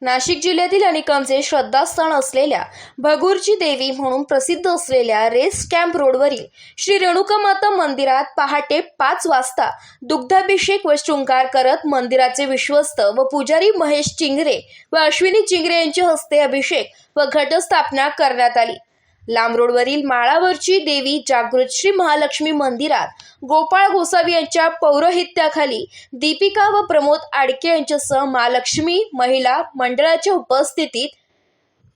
नाशिक जिल्ह्यातील अनेकांचे श्रद्धास्थान असलेल्या भगूरची देवी म्हणून प्रसिद्ध असलेल्या रेस कॅम्प रोडवरील श्री रेणुकामाता मंदिरात पहाटे 5 वाजता दुग्धाभिषेक व शृंगार करत मंदिराचे विश्वस्त व पुजारी महेश चिंगरे व अश्विनी चिंगरे यांच्या हस्ते अभिषेक व घटस्थापना करण्यात आली। लांब रोडवरील माळावरची देवी जागृत श्री महालक्ष्मी मंदिरात गोपाळ गोसावी यांच्या पौरोहित्याखाली दीपिका व प्रमोद आडके यांच्यासह महालक्ष्मी महिला मंडळाच्या उपस्थितीत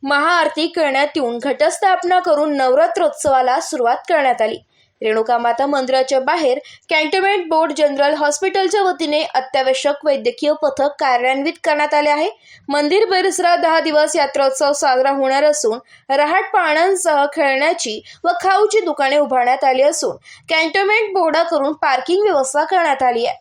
महाआरती करण्यात येऊन घटस्थापना करून नवरात्रोत्सवाला सुरुवात करण्यात आली। रेणुकामाता मंदिराच्या बाहेर कॅन्टोन्मेंट बोर्ड जनरल हॉस्पिटलच्या वतीने अत्यावश्यक वैद्यकीय पथक कार्यान्वित करण्यात आले आहे। मंदिर परिसरात 10 दिवस यात्रोत्सव साजरा होणार असून रहाट पाळण्यांसह खेळण्याची व खाऊची दुकाने उभारण्यात आली असून कॅन्टोन्मेंट बोर्डाकडून पार्किंग व्यवस्था करण्यात आली आहे।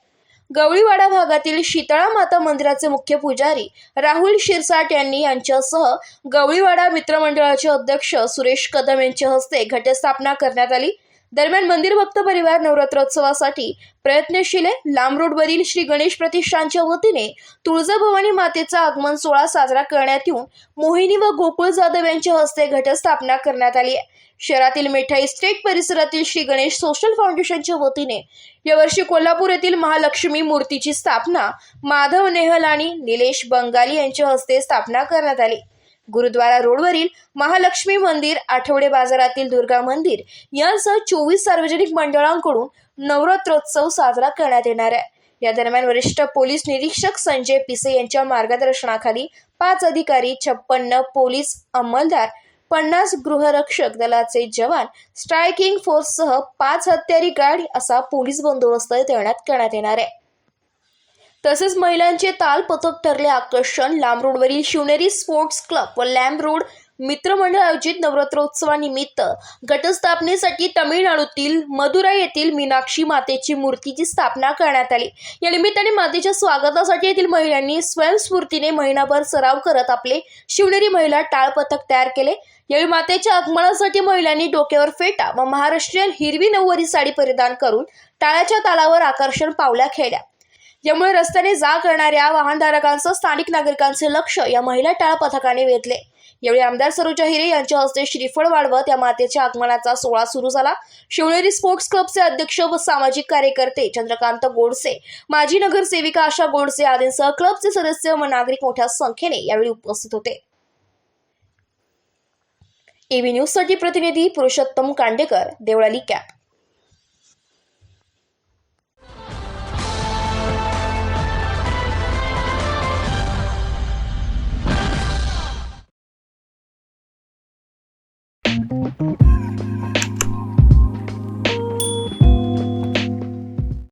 गवळीवाडा भागातील शीतळा माता मंदिराचे मुख्य पुजारी राहुल शिरसाट यांच्यासह गवळीवाडा मित्रमंडळाचे अध्यक्ष सुरेश कदम यांच्या हस्ते घटस्थापना करण्यात आली। दरम्यान मंदिर भक्त परिवार नवरात्रोत्सवासाठी प्रयत्नशील आहे। लांब रोडवरील श्री गणेश प्रतिष्ठानच्या वतीने तुळजाभवानी मातेचा आगमन सोहळा साजरा करण्यात येऊन मोहिनी व गोकुळ जाधव यांच्या हस्ते घटस्थापना करण्यात आली आहे। शहरातील मिठाई स्टेट परिसरातील श्री गणेश सोशल फाउंडेशनच्या वतीने यावर्षी कोल्हापूर येथील महालक्ष्मी मूर्तीची स्थापना माधव नेहल आणि निलेश बंगाली यांच्या हस्ते स्थापना करण्यात आली। गुरुद्वारा रोडवरील महालक्ष्मी मंदिर, आठवडे बाजारातील दुर्गा मंदिर यांसह 24 सार्वजनिक मंडळांकडून नवरात्रोत्सव साजरा करण्यात येणार आहे। या दरम्यान वरिष्ठ पोलीस निरीक्षक संजय पिसे यांच्या मार्गदर्शनाखाली 5 अधिकारी, 56 पोलीस अंमलदार, 50 गृहरक्षक दलाचे जवान, स्ट्रायकिंग फोर्ससह 5 हत्यारी गाडी असा पोलीस बंदोबस्त तैनात करण्यात येणार आहे। तसेच महिलांचे ताल पथक ठरले आकर्षण। लांब रोडवरील शिवनेरी स्पोर्ट्स क्लब व लॅम्ब रोड मित्रमंडळ आयोजित नवरात्रोत्सवानिमित्त घटस्थापनेसाठी तामिळनाडूतील मदुराई येथील मीनाक्षी मातेची मूर्तीची स्थापना करण्यात आली। या निमित्ताने मातेच्या स्वागतासाठी येथील महिलांनी स्वयंस्फूर्तीने महिनाभर सराव करत आपले शिवनेरी महिला टाळ पथक तयार केले। यावेळी मातेच्या आगमनासाठी महिलांनी डोक्यावर फेटा व महाराष्ट्रीयन हिरवी नऊवारी साडी परिधान करून टाळ्याच्या तालावर आकर्षण पावल्या खेळल्या। यामुळे रस्त्याने जा करणाऱ्या वाहनधारकांसह स्थानिक नागरिकांचे लक्ष या महिला टाळ पथकाने वेधले। यावेळी आमदार सरोजा हिरे यांच्या हस्ते श्रीफळ वाढवत या मातेच्या आगमनाचा सोहळा सुरू झाला। शिवनेरी स्पोर्ट्स क्लबचे अध्यक्ष व सामाजिक कार्यकर्ते चंद्रकांत गोडसे, माजी नगरसेविका आशा गोडसे आदींसह क्लबचे सदस्य व नागरिक मोठ्या संख्येने यावेळी उपस्थित होते। एबी न्यूज साठी प्रतिनिधी पुरुषोत्तम कांडेकर, देवळाली कॅम्प।